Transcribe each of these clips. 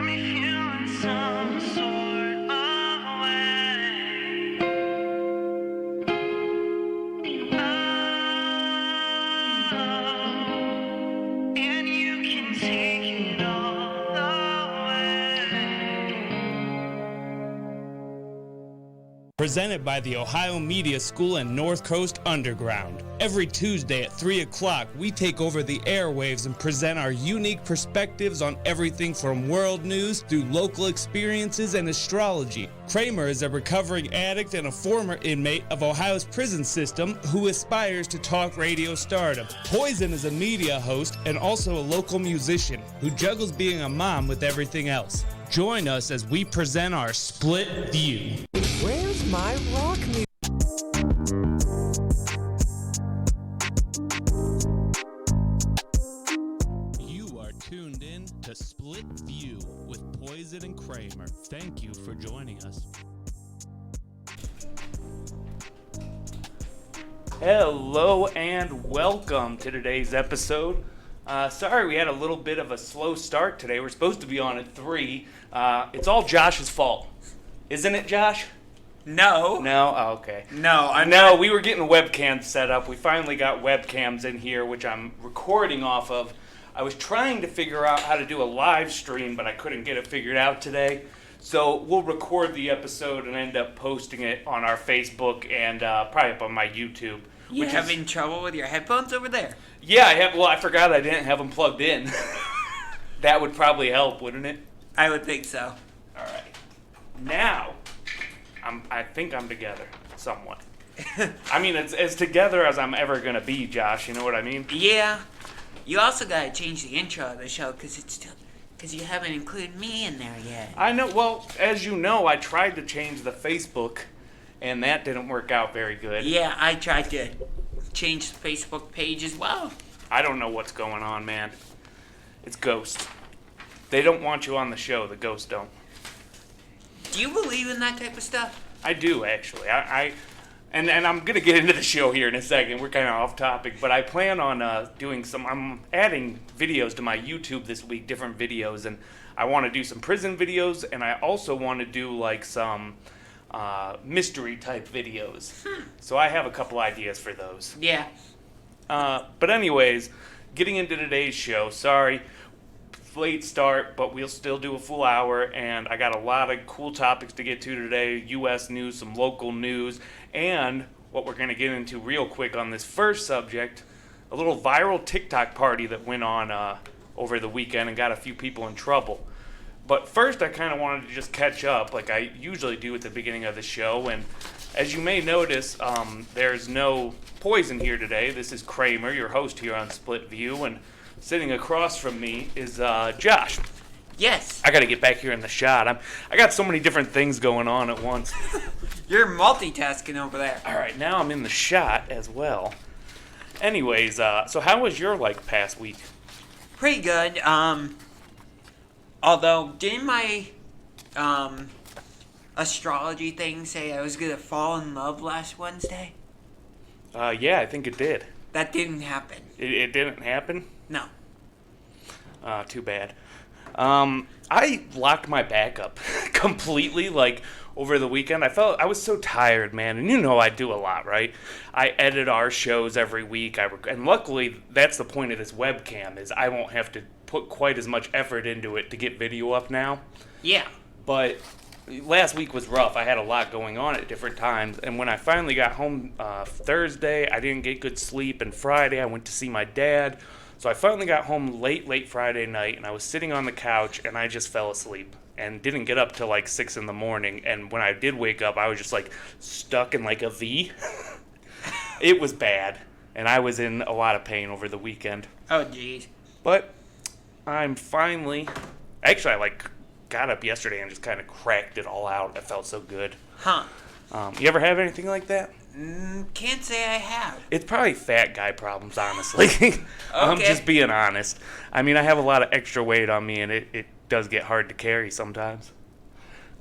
got me feeling some sort of way. Oh, and you can take it all away. Presented by the Ohio Media School and North Coast Underground. Every Tuesday at 3 o'clock, we take over the airwaves and present our unique perspectives on everything from world news through local experiences and astrology. Kramer is a recovering addict and a former inmate of Ohio's prison system who aspires to talk radio stardom. Poison is a media host and also a local musician who juggles being a mom with everything else. Join us as we present our Split View. Where's my rock music? You are tuned in to Split View with Poison and Kramer. Thank you for joining us. Hello and welcome to today's episode. Sorry we had a little bit of a slow start today. We're supposed to be on at 3. It's all Josh's fault. Isn't it, Josh? No. No? Oh, okay. No, We were getting webcams set up. We finally got webcams in here, which I'm recording off of. I was trying to figure out how to do a live stream, but I couldn't get it figured out today. So we'll record the episode and end up posting it on our Facebook and probably up on my YouTube. You having trouble with your headphones over there? Yeah, I have. Well, I forgot I didn't have them plugged in. That would probably help, wouldn't it? I would think so. All right. Now, I think I'm together, somewhat. I mean, it's as together as I'm ever going to be, Josh. You know what I mean? Yeah. You also got to change the intro of the show because you haven't included me in there yet. I know. Well, as you know, I tried to change the Facebook, and that didn't work out very good. Yeah, I tried to change the Facebook page as well. I don't know what's going on, man. It's Ghost. They don't want you on the show. The Ghosts don't. Do you believe in that type of stuff? I do, actually. And I'm going to get into the show here in a second. We're kind of off topic, but I plan on doing I'm adding videos to my YouTube this week, different videos, and I want to do some prison videos, and I also want to do like some mystery type videos. So I have a couple ideas for those. Yeah. But anyways, getting into today's show, sorry. Late start, but we'll still do a full hour, and I got a lot of cool topics to get to today. U.S. news, some local news, and what we're going to get into real quick on this first subject, a little viral TikTok party that went on over the weekend and got a few people in trouble. But first, I kind of wanted to just catch up like I usually do at the beginning of the show, and as you may notice, there's no Poison here today. This is Kramer, your host here on Split View, and sitting across from me is Josh. Yes. I got to get back here in the shot. I got so many different things going on at once. You're multitasking over there. All right, now I'm in the shot as well. Anyways, so how was your past week? Pretty good. Although, didn't my astrology thing say I was gonna fall in love last Wednesday? Yeah, I think it did. That didn't happen. It didn't happen? No. Too bad. I locked my back up completely, over the weekend. I was so tired, man, and you know I do a lot, right? I edit our shows every week, and luckily, that's the point of this webcam, is I won't have to put quite as much effort into it to get video up now. Yeah. But last week was rough. I had a lot going on at different times, and when I finally got home Thursday, I didn't get good sleep, and Friday I went to see my dad. So I finally got home late Friday night, and I was sitting on the couch, and I just fell asleep and didn't get up till 6 in the morning. And when I did wake up, I was just stuck in a V. It was bad, and I was in a lot of pain over the weekend. Oh, jeez. But I'm finally, actually, I got up yesterday and just kind of cracked it all out. It felt so good. Huh. You ever have anything like that? Can't say I have. It's probably fat guy problems, honestly. I'm just being honest. I mean, I have a lot of extra weight on me, and it does get hard to carry sometimes.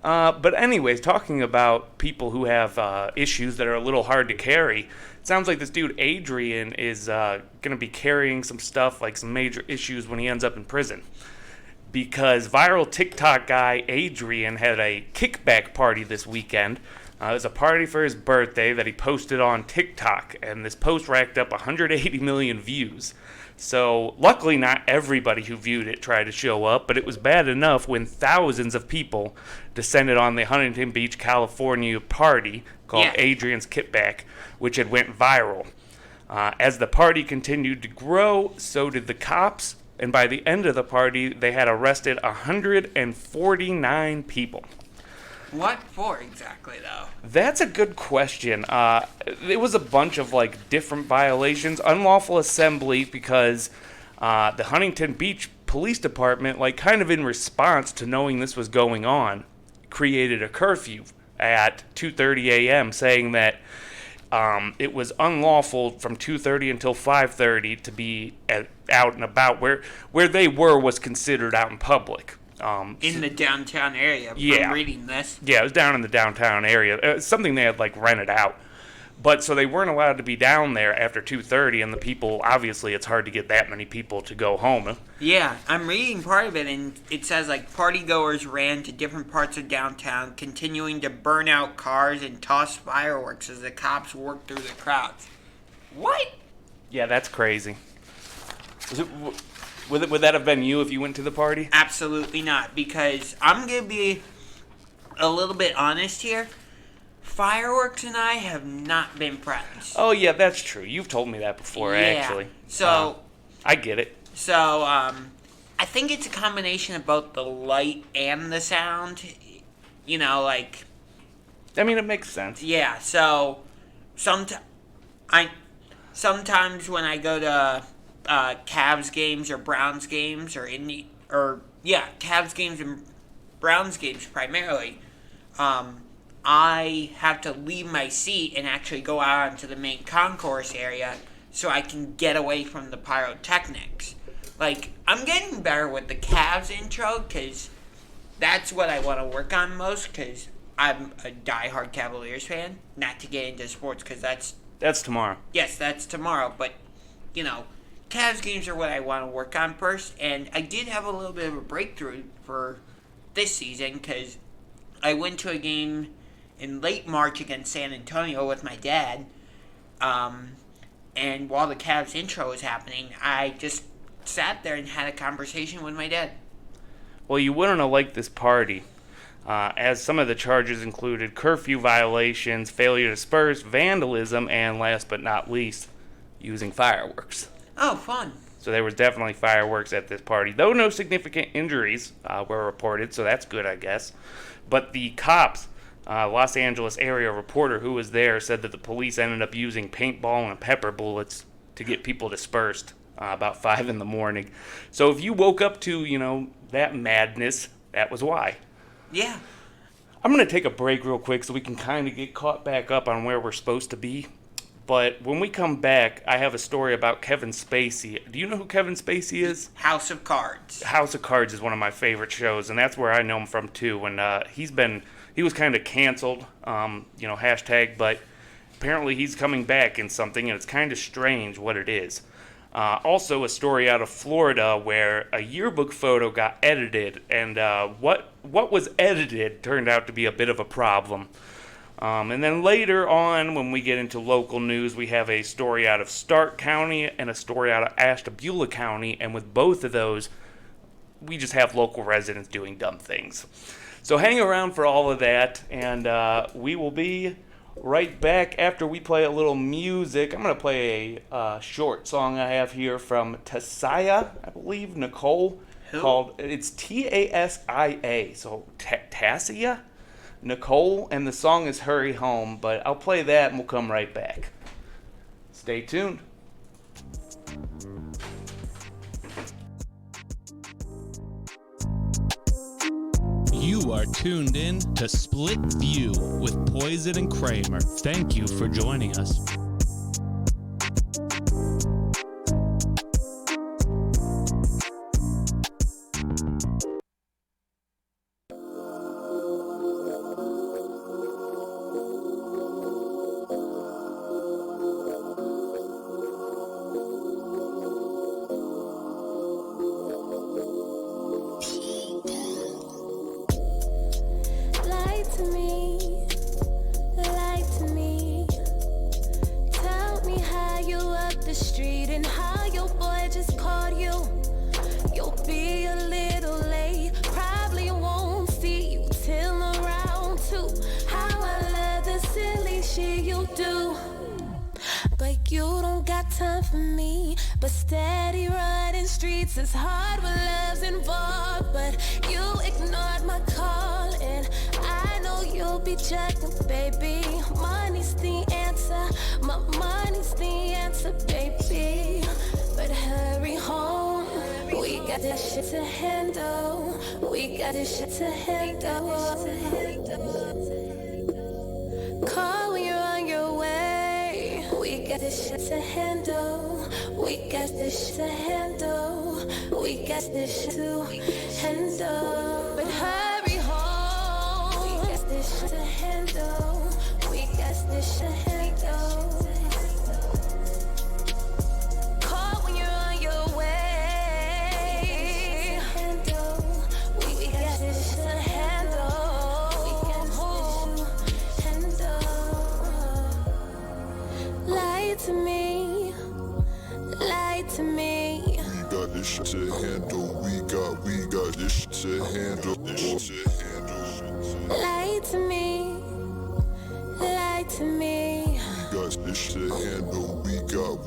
But anyways, talking about people who have issues that are a little hard to carry, it sounds like this dude Adrian is going to be carrying some stuff, some major issues when he ends up in prison. because viral TikTok guy Adrian had a kickback party this weekend. It was a party for his birthday that he posted on TikTok, and this post racked up 180 million views. So, luckily, not everybody who viewed it tried to show up, but it was bad enough when thousands of people descended on the Huntington Beach, California party called Adrian's Kickback, which had went viral. As the party continued to grow, so did the cops, and by the end of the party, they had arrested 149 people. What for exactly, though? That's a good question. It was a bunch of different violations. Unlawful assembly because the Huntington Beach Police Department, kind of in response to knowing this was going on, created a curfew at 2:30 a.m. saying that it was unlawful from 2:30 until 5:30 to be out and about. Where they were was considered out in public. In the downtown area. Yeah. I'm reading this. Yeah, it was down in the downtown area. It's something they had rented out. But so they weren't allowed to be down there after 2:30, and the people, obviously it's hard to get that many people to go home. Yeah, I'm reading part of it, and it says partygoers ran to different parts of downtown, continuing to burn out cars and toss fireworks as the cops worked through the crowds. What? Yeah, that's crazy. Would that have been you if you went to the party? Absolutely not, because I'm going to be a little bit honest here. Fireworks and I have not been friends. Oh, yeah, that's true. You've told me that before, actually. So, I get it. So, I think it's a combination of both the light and the sound. I mean, it makes sense. Yeah, so, sometimes when I go to Cavs games or Browns games Cavs games and Browns games primarily, I have to leave my seat and actually go out onto the main concourse area so I can get away from the pyrotechnics. I'm getting better with the Cavs intro because that's what I want to work on most because I'm a diehard Cavaliers fan. Not to get into sports because that's tomorrow. Yes, that's tomorrow, but, Cavs games are what I want to work on first, and I did have a little bit of a breakthrough for this season because I went to a game in late March against San Antonio with my dad, and while the Cavs intro was happening, I just sat there and had a conversation with my dad. Well, you wouldn't have liked this party, as some of the charges included curfew violations, failure to disperse, vandalism, and last but not least, using fireworks. Oh, fun. So there was definitely fireworks at this party, though no significant injuries were reported, so that's good, I guess. But the cops, Los Angeles area reporter who was there, said that the police ended up using paintball and pepper bullets to get people dispersed about 5 in the morning. So if you woke up to, that madness, that was why. Yeah. I'm going to take a break real quick so we can kind of get caught back up on where we're supposed to be. But when we come back, I have a story about Kevin Spacey. Do you know who Kevin Spacey is? House of Cards. House of Cards is one of my favorite shows, and that's where I know him from too. And he was kind of canceled, hashtag, but apparently he's coming back in something, and it's kind of strange what it is. Also, a story out of Florida where a yearbook photo got edited, and what was edited turned out to be a bit of a problem. And then later on, when we get into local news, we have a story out of Stark County and a story out of Ashtabula County, and with both of those, we just have local residents doing dumb things. So hang around for all of that, and we will be right back after we play a little music. I'm going to play a short song I have here from Tasia, I believe, Nicole, called, it's Tasia, so Tasia? Nicole, and the song is Hurry Home, but I'll play that and we'll come right back. Stay tuned. You are tuned in to Split View with Poison and Kramer. Thank you for joining us. wondering how your boy just called you. You'll be a little late, probably won't see you till around 2. How I love the silly shit you do. But you don't got time for me. But steady running streets is hard when love's involved. But you ignored my call, and I know you'll be checking, baby. Money's the answer, my money's the answer, baby. But hurry home, we got this shit to handle. We got this shit to handle. Call when you're on your way. We got this shit to handle. We got this shit to handle. We got this shit to handle. But hurry home. We got this shit to handle. We got this shit to handle. Call when you're on your way. We got this shit to handle. We got this shit to handle. Lie to me, lie to me. We got this shit to handle. We got this shit to handle. Lie to me, lie to me. We got this shit to handle. We got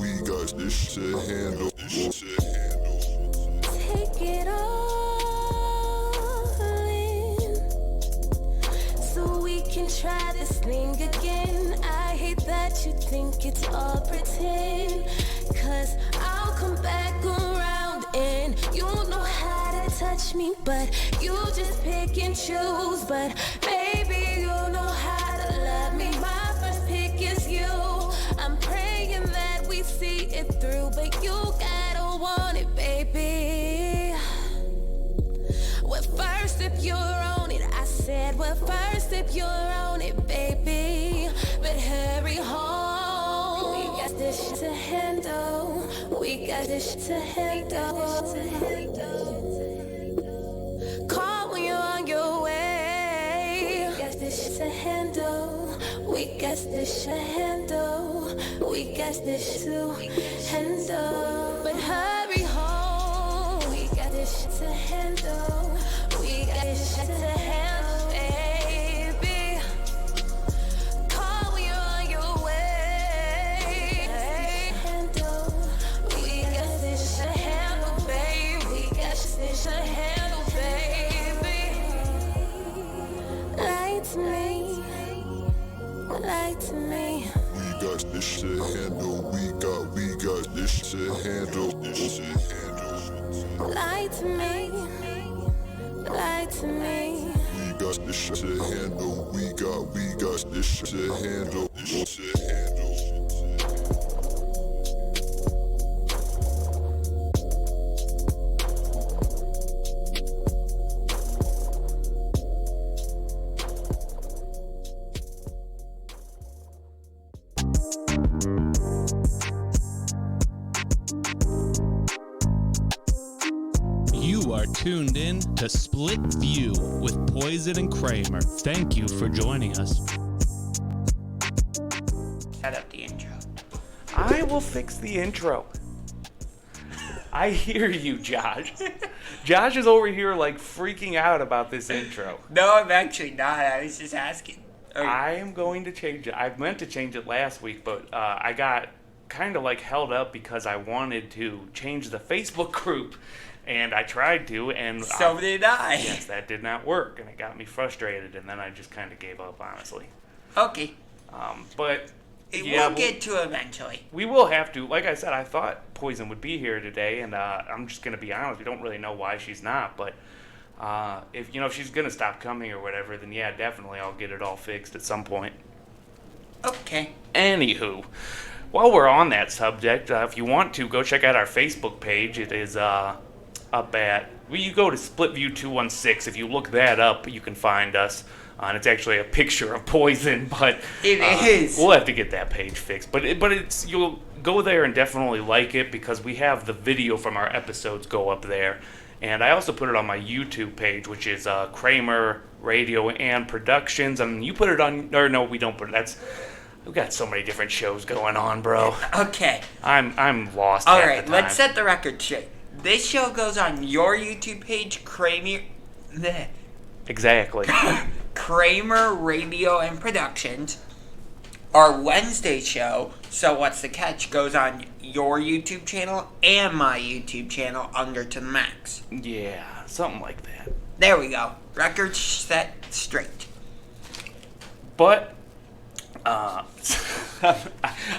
this shit to handle. Take it all in, so we can try this thing again. I hate that you think it's all pretend, 'cause I'll come back around and you know how to touch me, but you just pick and choose. But baby, you know how to love me. My first pick is you. I'm praying that we see it through, but you gotta want it, baby. Well, first if you're on it, I said, well, first if you're on it, baby. But hurry home. We got this shit to handle. We got this shit to handle. Call when you're on your way. We got this shit to handle. We got this shit to handle. We got this shit to handle. But hurry home. We got this shit to handle. We got this shit to handle, baby. Call when you're on your way. Handle. We got this shit to handle, baby. We got this shit to handle, baby. Lie to me, lie to me. We got this shit to handle. We got this shit to handle. Lie to me, lie to me. We got this shit to handle. We got this shit to handle. You are tuned in to Split View with Poison and Kramer. Thank you for joining us. Set up the intro. I will fix the intro. I hear you, Josh. Josh is over here like freaking out about this intro. No, I'm actually not. I was just asking. Okay. I am going to change it. I meant to change it last week, but I got kind of like held up because I wanted to change the Facebook group, and I tried to, and So did I. yes, that did not work, and it got me frustrated, and then I just kind of gave up, honestly. Okay. But We'll get to it eventually. we will have to. Like I said, I thought Poison would be here today, and I'm just gonna be honest. We don't really know why she's not, but if she's gonna stop coming or whatever, then yeah, definitely I'll get it all fixed at some point. Okay. Anywho, while we're on that subject, if you want to, go check out our Facebook page. It is up at, you go to SplitView 216. If you look that up, you can find us. And it's actually a picture of Poison, but It is. We'll have to get that page fixed. But it's you'll go there and definitely like it because we have the video from our episodes go up there. And I also put it on my YouTube page, which is Kramer Radio and Productions. I mean, you put it on, or no, we don't put it. We've got so many different shows going on, bro. Okay. I'm lost. All half right, the let's time. set the record straight. This show goes on your YouTube page, Exactly. Kramer Radio and Productions. Our Wednesday show, So What's the Catch, goes on your YouTube channel and my YouTube channel, Under to the Max. Yeah, something like that. There we go. Record set straight. But I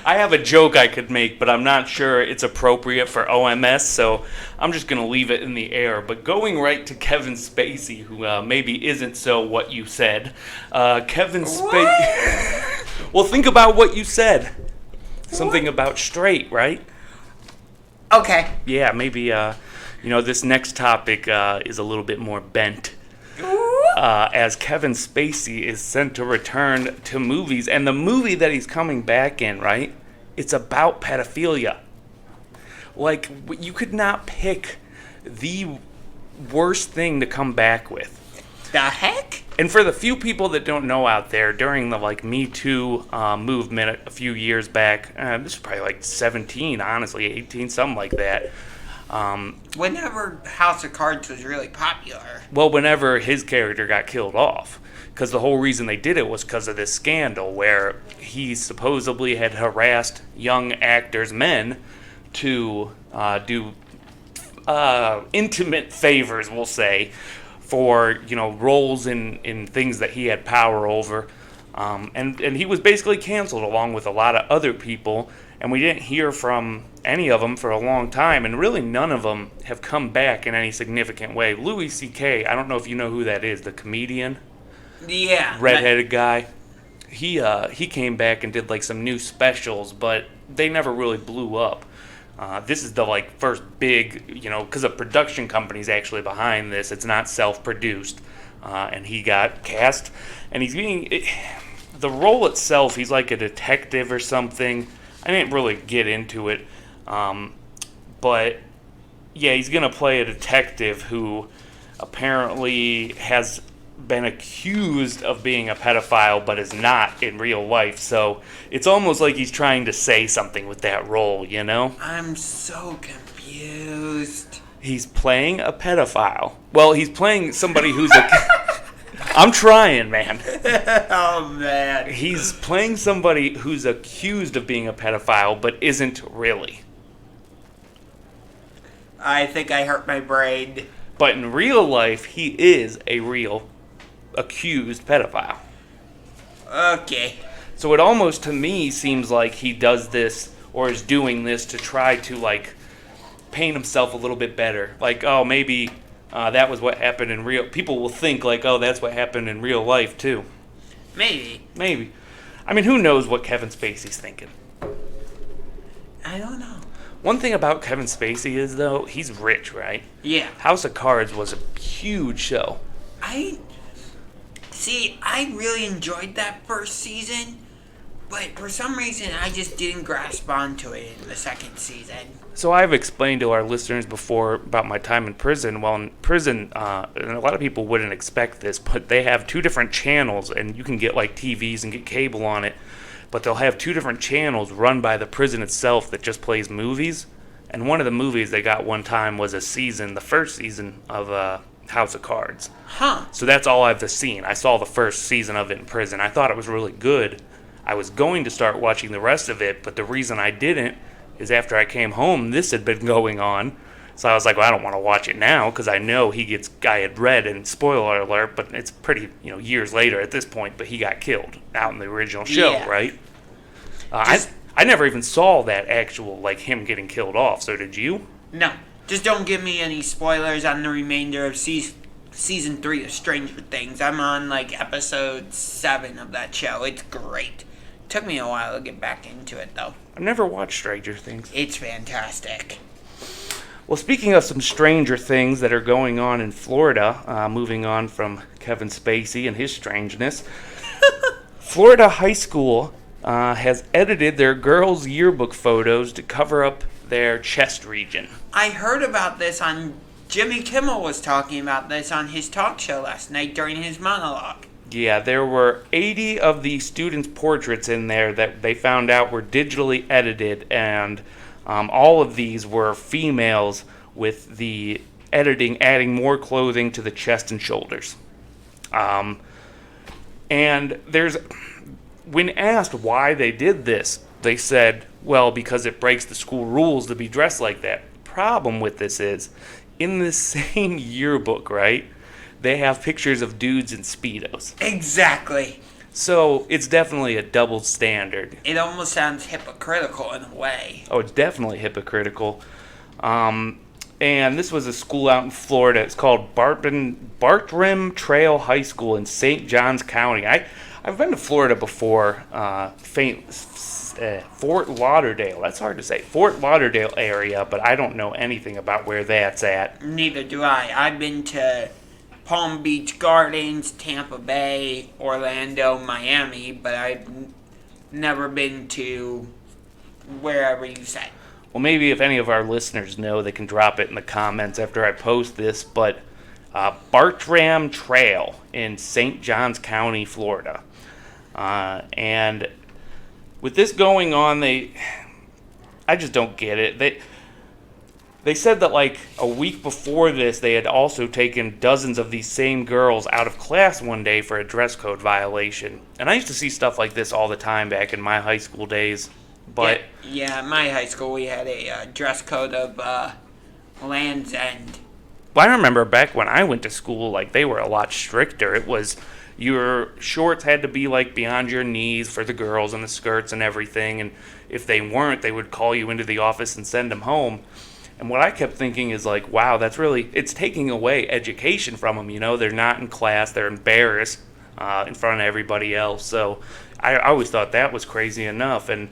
have a joke I could make, but I'm not sure it's appropriate for OMS, so I'm just going to leave it in the air. But going right to Kevin Spacey, who maybe isn't so what you said. Kevin Spacey... Well, think about what you said. Something about straight, right? Okay. Yeah, maybe, this next topic is a little bit more bent. As Kevin Spacey is sent to return to movies. And the movie that he's coming back in, right? It's about pedophilia. Like, you could not pick the worst thing to come back with. The heck? And for the few people that don't know out there, during the Me Too movement a few years back, this was probably 17, honestly, 18, something like that. Whenever House of Cards was really popular. Well, whenever his character got killed off. Because the whole reason they did it was because of this scandal where he supposedly had harassed young actors, men, to do intimate favors, we'll say, for, roles in things that he had power over. And he was basically canceled along with a lot of other people. And we didn't hear from any of them for a long time. And really none of them have come back in any significant way. Louis C.K., I don't know if you know who that is, the comedian. Yeah. Redheaded guy. He came back and did some new specials, but they never really blew up. This is the first big, because a production company's actually behind this. It's not self-produced, and he got cast, and he's being the role itself. He's like a detective or something. I didn't really get into it, but yeah, he's gonna play a detective who apparently has been accused of being a pedophile but is not in real life, so it's almost like he's trying to say something with that role, I'm so confused. He's playing a pedophile. Well, he's playing somebody who's I'm trying, man. Oh, man. He's playing somebody who's accused of being a pedophile but isn't really. I think I hurt my brain. But in real life, he is a real accused pedophile. Okay. So it almost, to me, seems like he does this or is doing this to try to, paint himself a little bit better. Maybe that was what happened in real... People will think, that's what happened in real life, too. Maybe. I mean, who knows what Kevin Spacey's thinking? I don't know. One thing about Kevin Spacey is, though, he's rich, right? Yeah. House of Cards was a huge show. I really enjoyed that first season, but for some reason I just didn't grasp onto it in the second season. So I've explained to our listeners before about my time in prison. Well, in prison, and a lot of people wouldn't expect this, but they have two different channels, and you can get TVs and get cable on it, but they'll have two different channels run by the prison itself that just plays movies. And one of the movies they got one time was the first season of House of Cards. Huh. So that's all I've seen. I saw the first season of it in prison. I thought it was really good. I was going to start watching the rest of it, but the reason I didn't is after I came home, this had been going on. So I was like, well, I don't want to watch it now because I know I had read, and spoiler alert, but it's pretty, years later at this point, but he got killed out in the original show, Yeah. right? I never even saw that actual, him getting killed off, so did you? No. Just don't give me any spoilers on the remainder of season 3 of Stranger Things. I'm on, episode 7 of that show. It's great. Took me a while to get back into it, though. I've never watched Stranger Things. It's fantastic. Well, speaking of some stranger things that are going on in Florida, moving on from Kevin Spacey and his strangeness, Florida high school has edited their girls' yearbook photos to cover up their chest region. I heard about this on... Jimmy Kimmel was talking about this on his talk show last night during his monologue. Yeah, there were 80 of the students' portraits in there that they found out were digitally edited, and all of these were females with the editing adding more clothing to the chest and shoulders. And when asked why they did this, they said, well, because it breaks the school rules to be dressed like that. Problem with this is, in this same yearbook, right, they have pictures of dudes in Speedos. Exactly. So it's definitely a double standard. It almost sounds hypocritical in a way. Oh, it's definitely hypocritical. And this was a school out in Florida. It's called Bartram Trail High School in St. Johns County. I've been to Florida before. Fort Lauderdale. That's hard to say. Fort Lauderdale area, but I don't know anything about where that's at. Neither do I. I've been to Palm Beach Gardens, Tampa Bay, Orlando, Miami, but I've never been to wherever you said. Well, maybe if any of our listeners know, they can drop it in the comments after I post this, but Bartram Trail in St. Johns County, Florida. And with this going on, I just don't get it. They said that like a week before this, they had also taken dozens of these same girls out of class one day for a dress code violation. And I used to see stuff like this all the time back in my high school days. But yeah, in my high school we had a dress code of Land's End. Well, I remember back when I went to school, like they were a lot stricter. It was your shorts had to be like beyond your knees for the girls and the skirts and everything. And if they weren't, they would call you into the office and send them home. And what I kept thinking is like, wow, it's taking away education from them. You know, they're not in class, they're embarrassed in front of everybody else. So I always thought that was crazy enough. And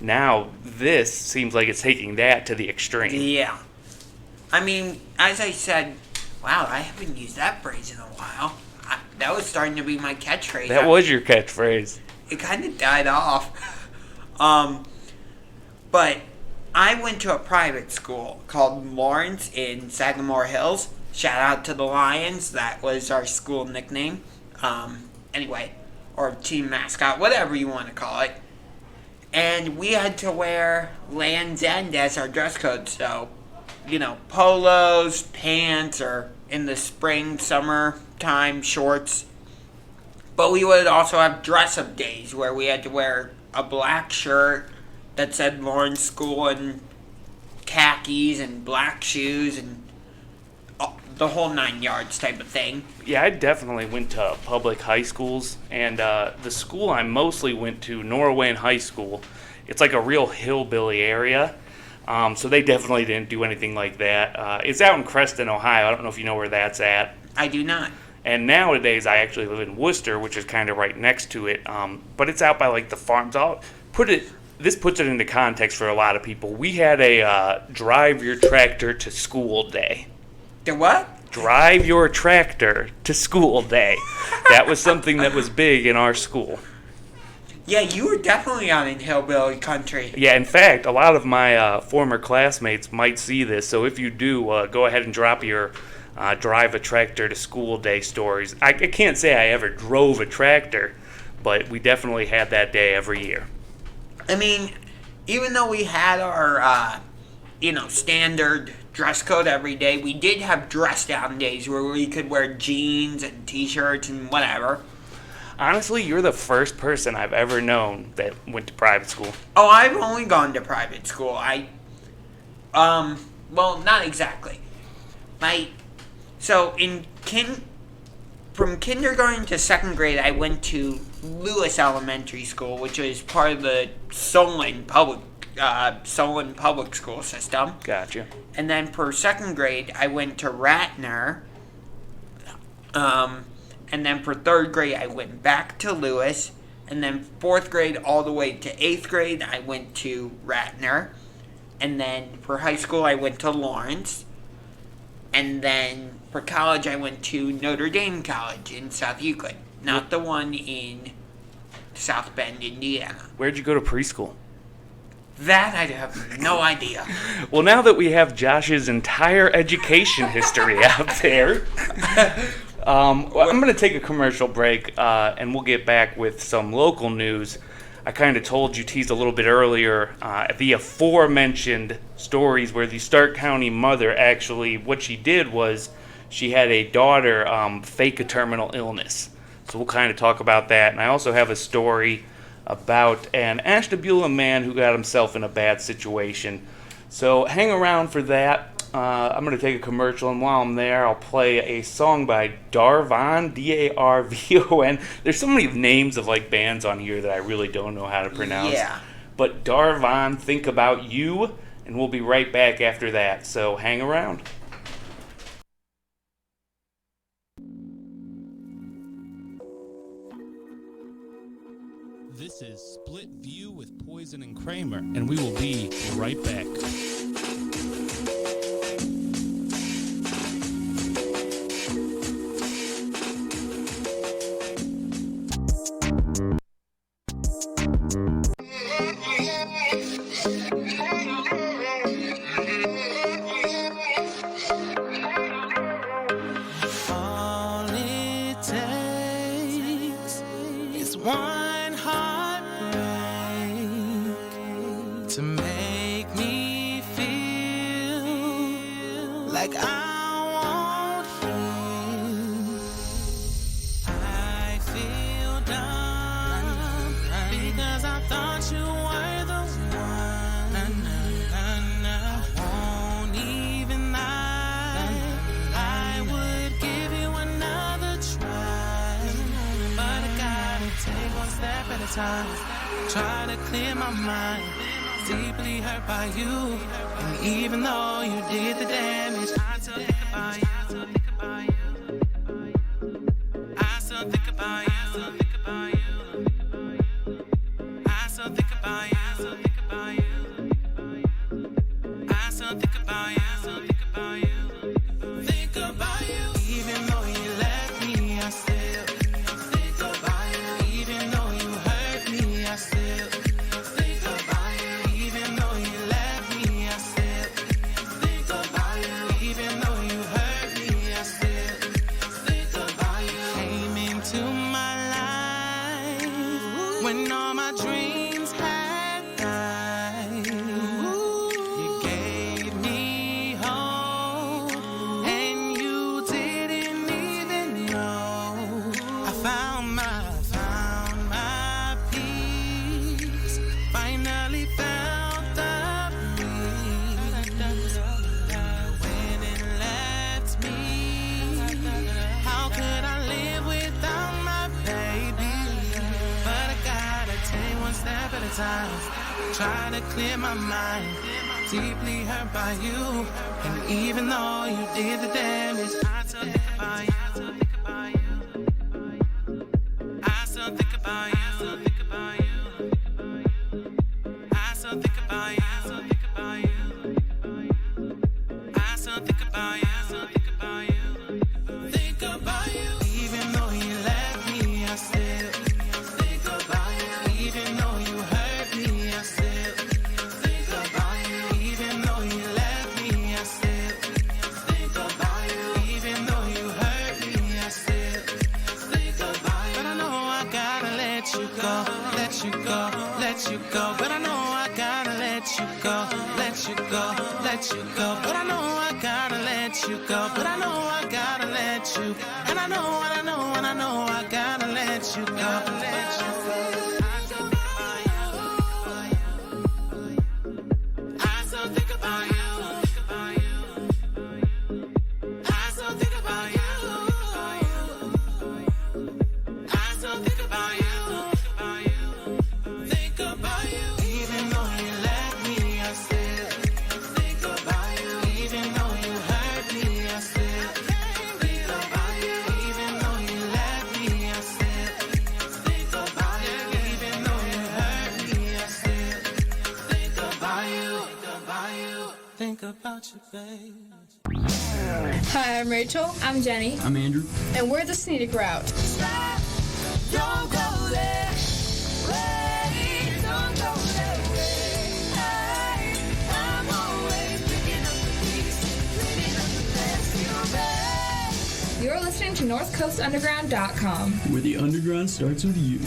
now this seems like it's taking that to the extreme. Yeah. I mean, as I said, wow, I haven't used that phrase in a while. That was starting to be my catchphrase. That was your catchphrase. It kind of died off. But I went to a private school called Lawrence in Sagamore Hills. Shout out to the Lions. That was our school nickname. Anyway, or team mascot, whatever you want to call it. And we had to wear Land's End as our dress code. So, you know, polos, pants, or in the spring, summer time, shorts. But we would also have dress-up days where we had to wear a black shirt that said Lawrence School and khakis and black shoes and the whole 9 yards type of thing. Yeah, I definitely went to public high schools, and the school I mostly went to, Norway High School, it's like a real hillbilly area, so they definitely didn't do anything like that. It's out in Creston, Ohio. I don't know if you know where that's at. I do not. And nowadays, I actually live in Worcester, which is kind of right next to it, but it's out by like the farms. This puts it into context for a lot of people. We had a drive your tractor to school day. The what? Drive your tractor to school day. That was something that was big in our school. Yeah, you were definitely out in hillbilly country. Yeah, in fact, a lot of my former classmates might see this, so if you do, go ahead and drop your drive a tractor to school day stories. I can't say I ever drove a tractor, but we definitely had that day every year. I mean, even though we had our, standard dress code every day, we did have dress down days where we could wear jeans and t-shirts and whatever. Honestly, you're the first person I've ever known that went to private school. Oh, I've only gone to private school. Well, not exactly. From kindergarten to second grade, I went to Lewis Elementary School, which was part of the Solon public school system. Gotcha. And then for second grade, I went to Ratner. And then for third grade, I went back to Lewis. And then fourth grade all the way to eighth grade, I went to Ratner. And then for high school, I went to Lawrence. And then for college, I went to Notre Dame College in South Euclid. Not the one in South Bend, Indiana. Where'd you go to preschool? That I have no idea. Well, now that we have Josh's entire education history out there, Well, I'm going to take a commercial break, and we'll get back with some local news. I kind of teased a little bit earlier, the aforementioned stories where the Stark County mother actually, what she did was she had a daughter fake a terminal illness. So we'll kind of talk about that. And I also have a story about an Ashtabula man who got himself in a bad situation. So hang around for that. I'm going to take a commercial, and while I'm there, I'll play a song by Darvon, D-A-R-V-O-N. There's so many names of like bands on here that I really don't know how to pronounce. Yeah. But Darvon, Think About You, and we'll be right back after that. So hang around. This is Split View with Poison and Kramer, and we will be right back. All it takes is one heartbreak to make me feel like I won't heal. I feel dumb because I thought you were the one. I won't even lie. I would give you another try, but I gotta take one step at a time. Try to clear my mind. Deeply hurt by you, and even though you did the damage, I still think about you. I still think about you. I still think about you. I still think about you. I still think about you. I still think about you. Think about you. Even though you left me, I still think about you. Even though you hurt me, I still think about you. Even though you left me, I still think about you. Even though you hurt me, I still think about you. Came into my life when all my dreams had died. You gave me hope, and you didn't even know. I found my peace. Finally found the peace. When it left me, how could I live without my baby? But I gotta take one step at a time. Try to clear my mind. Deeply hurt by you, and even though you did the damage, I still think about you. I still think about you. I still think about you. I still think about you. I still think about you. I still think about you. I still think about you. Think about you. Even though you left me, I still think about you. Even though you hurt me, I still think about you. Even though you left me, I still think about you. Even though you hurt me, I still think about you. But I know I gotta let you go, let you go, let you go. But I know I gotta let you go, let you go, let you go. But I know I gotta let you go. But I know I gotta let you. And I know, and I know, and I know I gotta let you go. Let you go. I still think about you. I still think about you. I still think about you. Think about you. Even though you left me, I still think about you. Even though you hurt me, I still think about you. Even though you left me, I still think about you. Even though you hurt me, I still think about you. Think about you, babe. Hi, I'm Rachel. I'm Jenny. I'm Andrew. And we're the Scenic Route. Don't go there. Wait, don't go there. I'm always picking up the pieces, cleaning up the mess you made. You're listening listening to NorthCoastUnderground.com. Where the underground starts with you.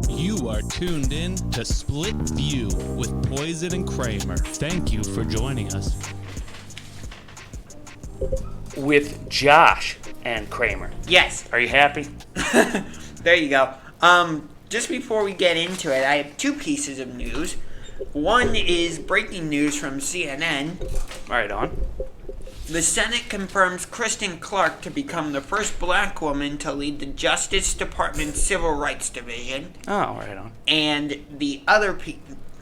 You are tuned in to Split View with Poison and Kramer. Thank you for joining us. With Josh and Kramer. Yes. Are you happy? There you go. Just before we get into it, I have two pieces of news. One is breaking news from CNN. Right on. The Senate confirms Kristen Clark to become the first black woman to lead the Justice Department's Civil Rights Division. Oh, right on. And the other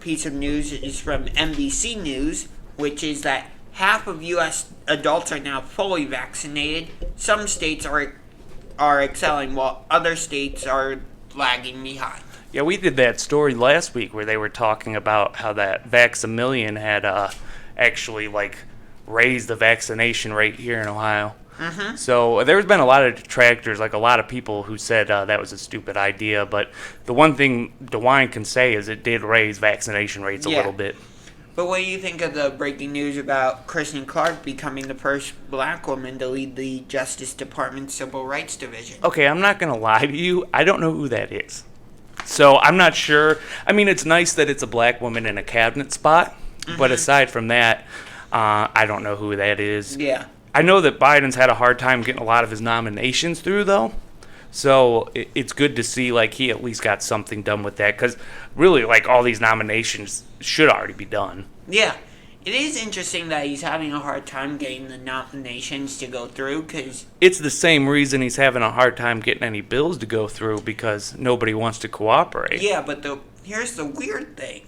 piece of news is from NBC News, which is that half of U.S. adults are now fully vaccinated. Some states are excelling, while other states are lagging behind. Yeah, we did that story last week where they were talking about how that Vax-A-Million had actually, raised the vaccination rate here in Ohio. Mm-hmm. So there's been a lot of detractors, like a lot of people who said that was a stupid idea. But the one thing DeWine can say is it did raise vaccination rates a little bit. But what do you think of the breaking news about Kristen Clark becoming the first black woman to lead the Justice Department's Civil Rights Division? Okay, I'm not going to lie to you. I don't know who that is. So I'm not sure. I mean, it's nice that it's a black woman in a cabinet spot. Mm-hmm. But aside from that, I don't know who that is. Yeah. I know that Biden's had a hard time getting a lot of his nominations through, though. So it's good to see, he at least got something done with that. Because really, all these nominations should already be done. Yeah. It is interesting that he's having a hard time getting the nominations to go through, because... It's the same reason he's having a hard time getting any bills to go through, because nobody wants to cooperate. Yeah, but here's the weird thing.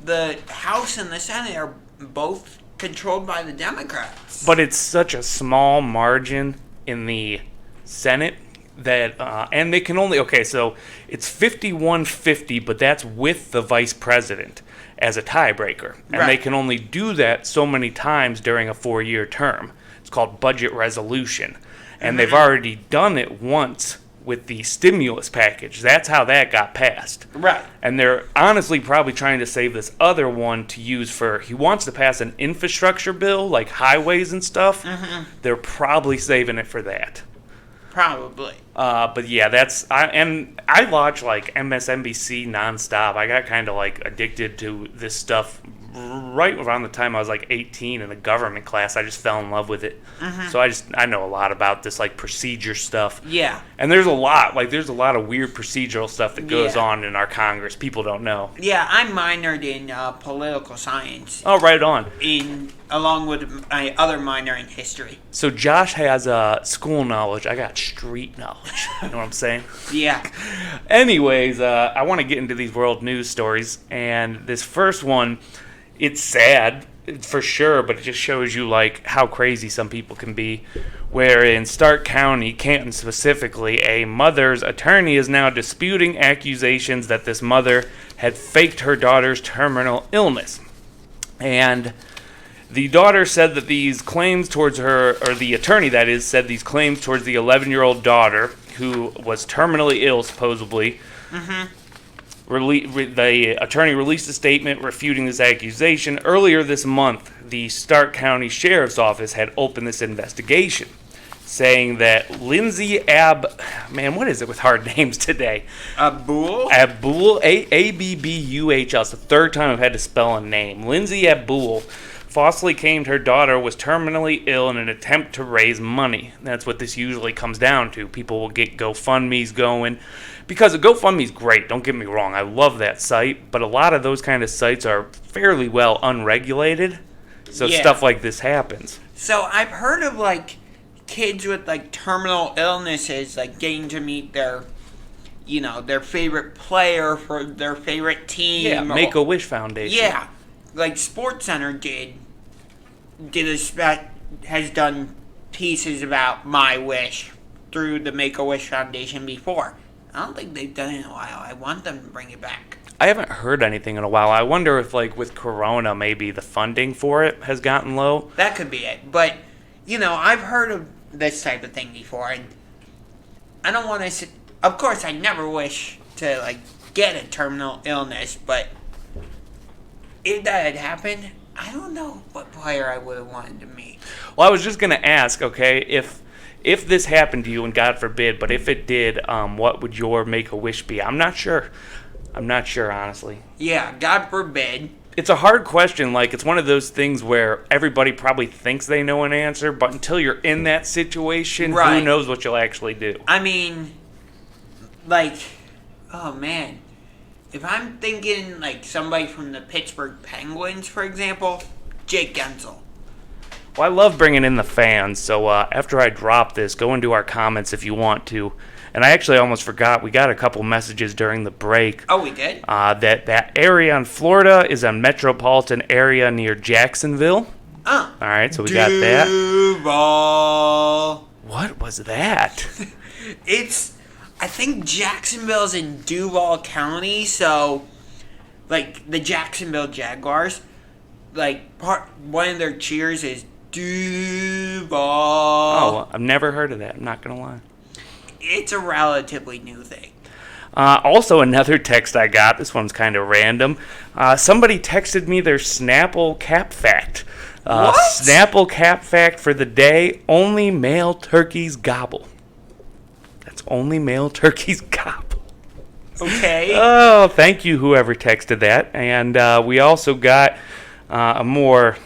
The House and the Senate are both controlled by the Democrats. But it's such a small margin in the Senate that, and they can only, so it's 51-50, but that's with the vice president as a tiebreaker. And they can only do that so many times during a 4-year term. It's called budget resolution. And they've already done it once with the stimulus package. That's how that got passed. Right. And they're honestly probably trying to save this other one to use for, he wants to pass an infrastructure bill, like highways and stuff. Mm-hmm. They're probably saving it for that. Probably. But yeah, I watch MSNBC nonstop. I got kind of addicted to this stuff right around the time I was 18 in a government class. I just fell in love with it. Mm-hmm. So I know a lot about this procedure stuff. Yeah. And there's a lot of weird procedural stuff that goes on in our Congress. People don't know. Yeah, I minored in political science. Oh, right on. Along with my other minor in history. So Josh has school knowledge. I got street knowledge. You know what I'm saying? Yeah. Anyways, I want to get into these world news stories. And this first one, it's sad for sure, but it just shows you how crazy some people can be. Where in Stark County, Canton specifically, a mother's attorney is now disputing accusations that this mother had faked her daughter's terminal illness. And the daughter said that these claims towards her, or the attorney that is, said these claims towards the 11-year-old daughter, who was terminally ill supposedly. Mm-hmm. The attorney released a statement refuting this accusation. Earlier this month, the Stark County Sheriff's Office had opened this investigation, saying that Lindsay what is it with hard names today? Abbuhl? Abbuhl, Abbuhl. It's the third time I've had to spell a name. Lindsay Abbuhl falsely claimed her daughter was terminally ill in an attempt to raise money. That's what this usually comes down to. People will get GoFundMes going. Because a GoFundMe's great, don't get me wrong. I love that site. But a lot of those kind of sites are fairly well unregulated. So stuff like this happens. So I've heard of kids with terminal illnesses getting to meet their favorite player for their favorite team. Yeah, Make-A-Wish Foundation. Yeah. SportsCenter has done pieces about my wish through the Make-A-Wish Foundation before. I don't think they've done it in a while. I want them to bring it back. I haven't heard anything in a while. I wonder if, with Corona, maybe the funding for it has gotten low. That could be it. But, I've heard of this type of thing before, and I don't want to... Of course, I never wish to, get a terminal illness, but if that had happened, I don't know what player I would have wanted to meet. Well, I was just going to ask, okay, if this happened to you, and God forbid, but if it did, what would your Make-A-Wish be? I'm not sure. I'm not sure, honestly. Yeah, God forbid. It's a hard question. Like, it's one of those things where everybody probably thinks they know an answer, but until you're in that situation, Right. who knows what you'll actually do? I mean, like, oh man. If I'm thinking, like, somebody from the Pittsburgh Penguins, for example, Jake Gensel. Well, I love bringing in the fans, so after I drop this, go into our comments if you want to. And I actually almost forgot, we got a couple messages during the break. Oh, we did? That area in Florida is a metropolitan area near Jacksonville. Oh. All right, so we got that. Duval. What was that? I think Jacksonville's in Duval County, so, like, the Jacksonville Jaguars, like, one of their cheers is Duval. Oh, well, I've never heard of that. I'm not going to lie. It's a relatively new thing. Also, another text I got. This one's kind of random. Somebody texted me their Snapple Cap Fact. What? Snapple Cap Fact for the day: only male turkeys gobble. That's only male turkeys gobble. Okay. Oh, thank you, whoever texted that. And we also got a more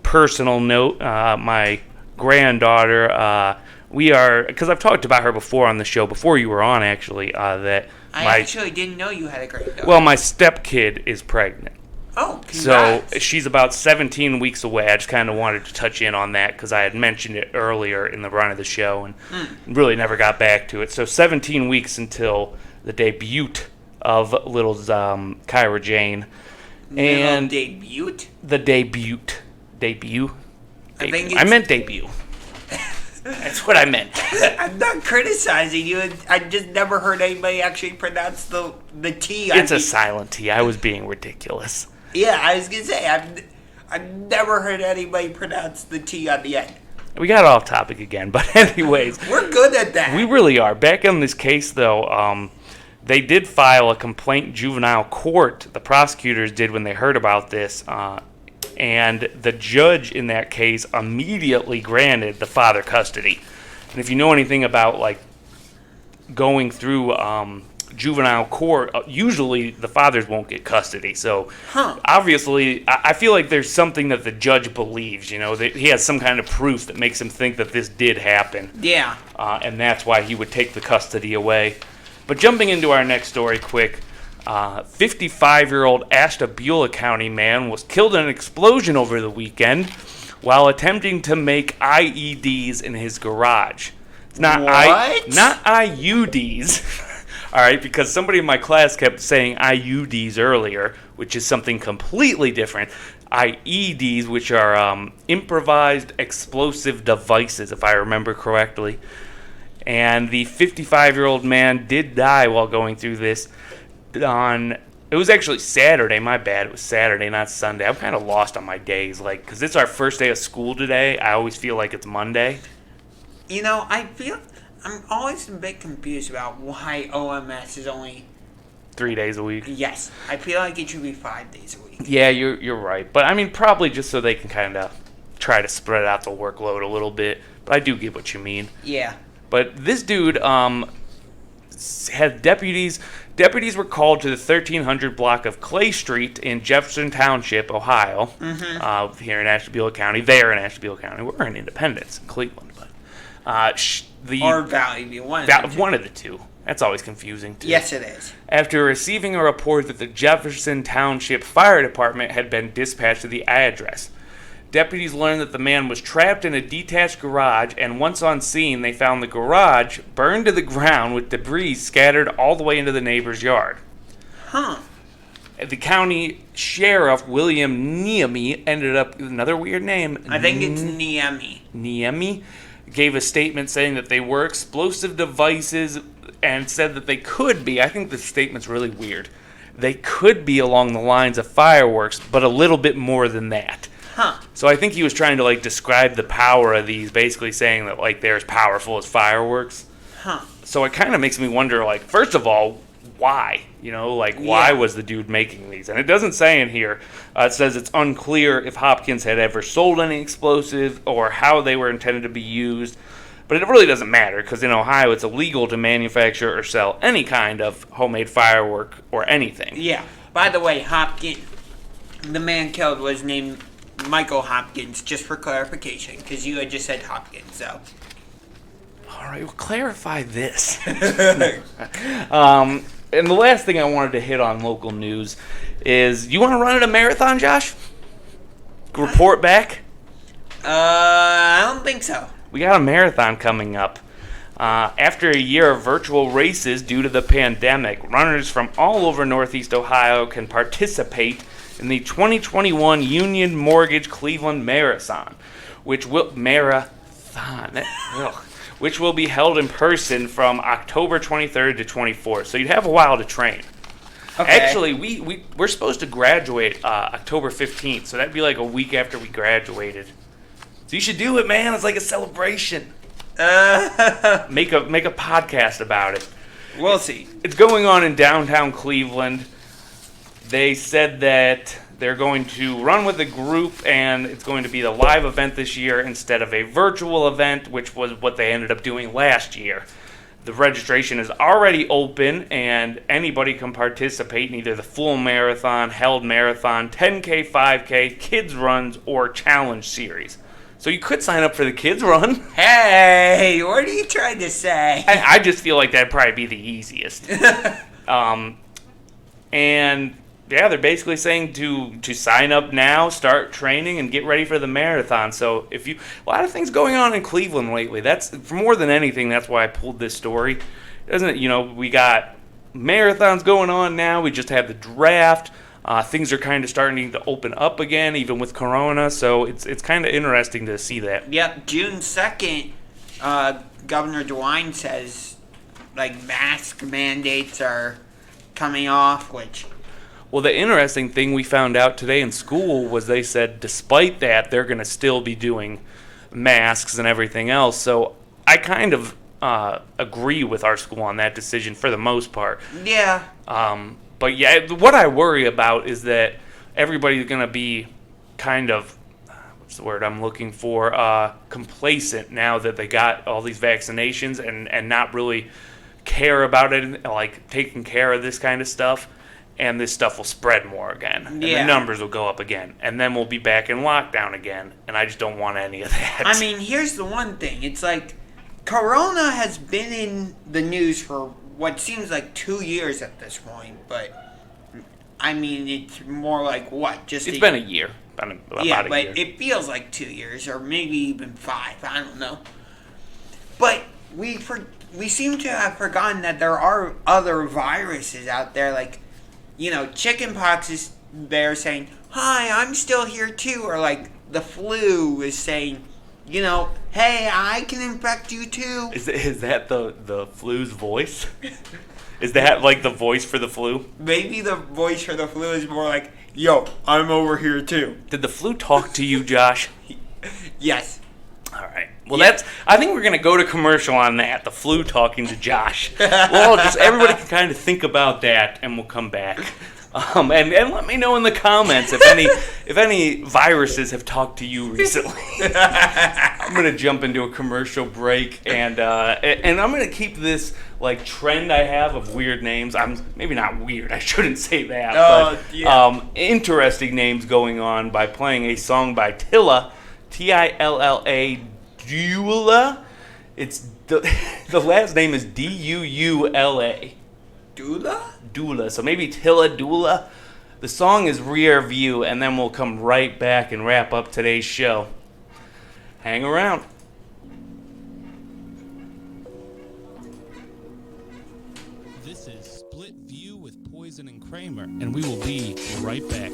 personal note. My granddaughter, because I've talked about her before on the show, before you were on, actually, that I actually didn't know you had a granddaughter. well, my stepkid is pregnant. Oh, So congrats. she's about 17 weeks away. I just kind of wanted to touch in on that because I had mentioned it earlier in the run of the show and really never got back to it. So 17 weeks until the debut of little Kyra Jane. And debut? the debut. I think I meant debut. That's what I meant. I'm not criticizing you. I just never heard anybody actually pronounce the T. It's a silent T. I was being ridiculous. Yeah, I was gonna say I've never heard anybody pronounce the T on the end. We got off topic again, but anyways. We're good at that. We really are. Back on this case, though, they did file a complaint in juvenile court. The prosecutors did when they heard about this, and the judge in that case immediately granted the father custody. And if you know anything about like going through juvenile court, usually the fathers won't get custody. So obviously, I feel like there's something that the judge believes. You know, that he has some kind of proof that makes him think that this did happen. Yeah. And that's why he would take the custody away. But jumping into our next story quick, 55-year-old Ashtabula County man was killed in an explosion over the weekend while attempting to make IEDs in his garage. It's not not IUDs. All right, because somebody in my class kept saying IUDs earlier, which is something completely different. IEDs, which are improvised explosive devices, if I remember correctly. And the 55-year-old man did die while going through this it was actually Saturday, my bad. It was Saturday, not Sunday. I'm kind of lost on my days, like, because it's our first day of school today. I always feel like it's Monday. You know, I'm always a bit confused about why OMS is only 3 days a week. Yes, I feel like it should be 5 days a week. Yeah, you're right. But, I mean, probably just so they can kind of try to spread out the workload a little bit. But I do get what you mean. Yeah. But this dude had deputies. Deputies were called to the 1300 block of Clay Street in Jefferson Township, Ohio, here in Ashtabula County. There in Ashtabula County. We're in Independence, in Cleveland. But or Valley View, one of the two. That's always confusing, too. Yes, it is. After receiving a report that the Jefferson Township Fire Department had been dispatched to the address, deputies learned that the man was trapped in a detached garage, and once on scene, they found the garage burned to the ground with debris scattered all the way into the neighbor's yard. The county sheriff, William Niemi, ended up with another weird name. I think it's Niemi. Niemi gave a statement saying that they were explosive devices and said that they could be. I think this statement's really weird. They could be along the lines of fireworks, but a little bit more than that. So I think he was trying to like describe the power of these, basically saying that like they're as powerful as fireworks. So it kind of makes me wonder, like, first of all, why. Why Yeah. was the dude making these? And it doesn't say in here. It says it's unclear if Hopkins had ever sold any explosive or how they were intended to be used. But it really doesn't matter because in Ohio it's illegal to manufacture or sell any kind of homemade firework or anything. Yeah. By the way, Hopkins, the man killed was named Michael Hopkins, just for clarification, because you had just said Hopkins, so. All right, well, clarify this. And the last thing I wanted to hit on local news is, you want to run at a marathon, Josh? Report back? I don't think so. We got a marathon coming up. After a year of virtual races due to the pandemic, runners from all over Northeast Ohio can participate in the 2021 Union Mortgage Cleveland Marathon, which will be held in person from October 23rd to 24th. So you'd have a while to train. Okay. Actually, we're supposed to graduate October 15th, so that'd be like a week after we graduated. So you should do it, man. It's like a celebration. Make a podcast about it. We'll see. It's going on in downtown Cleveland. They said that they're going to run with a group, and it's going to be the live event this year instead of a virtual event, which was what they ended up doing last year. The registration is already open, and anybody can participate in either the full marathon, held marathon, 10K, 5K, kids runs, or challenge series. So you could sign up for the kids run. Hey, what are you trying to say? I just feel like that'd probably be the easiest. And yeah, they're basically saying to sign up now, start training, and get ready for the marathon. So a lot of things going on in Cleveland lately. That's, for more than anything, that's why I pulled this story. We got marathons going on now. We just had the draft. Things are kind of starting to open up again, even with Corona. So it's kind of interesting to see that. Yep, June 2nd, Governor DeWine says, mask mandates are coming off, which... Well, the interesting thing we found out today in school was they said despite that, they're going to still be doing masks and everything else. So I kind of agree with our school on that decision for the most part. Yeah. But yeah, what I worry about is that everybody's going to be kind of, what's the word I'm looking for, complacent now that they got all these vaccinations and not really care about it, like taking care of this kind of stuff. And this stuff will spread more again. And the numbers will go up again. And then we'll be back in lockdown again. And I just don't want any of that. I mean, here's the one thing. It's like, Corona has been in the news for what seems like 2 years at this point. But, I mean, it's more like, what? It's been a year. About a year. It feels like 2 years. Or maybe even 5. I don't know. But we seem to have forgotten that there are other viruses out there, like... chickenpox is there saying, hi, I'm still here too. Or the flu is saying, hey, I can infect you too. Is that the flu's voice? Is that the voice for the flu? Maybe the voice for the flu is more like, yo, I'm over here too. Did the flu talk to you, Josh? Yes. All right. Well, I think we're going to go to commercial on that, the flu talking to Josh. Well, just everybody can kind of think about that, and we'll come back. And let me know in the comments if any viruses have talked to you recently. I'm going to jump into a commercial break, and I'm going to keep this trend I have of weird names. Maybe not weird, I shouldn't say that, but interesting names going on by playing a song by Tilla, Tilla, Dula. It's the last name is Duula. Dula. So maybe Tilla Dula. The song is Rear View, and then we'll come right back and wrap up today's show. Hang around. This is Split View with Poison and Kramer, and we will be right back.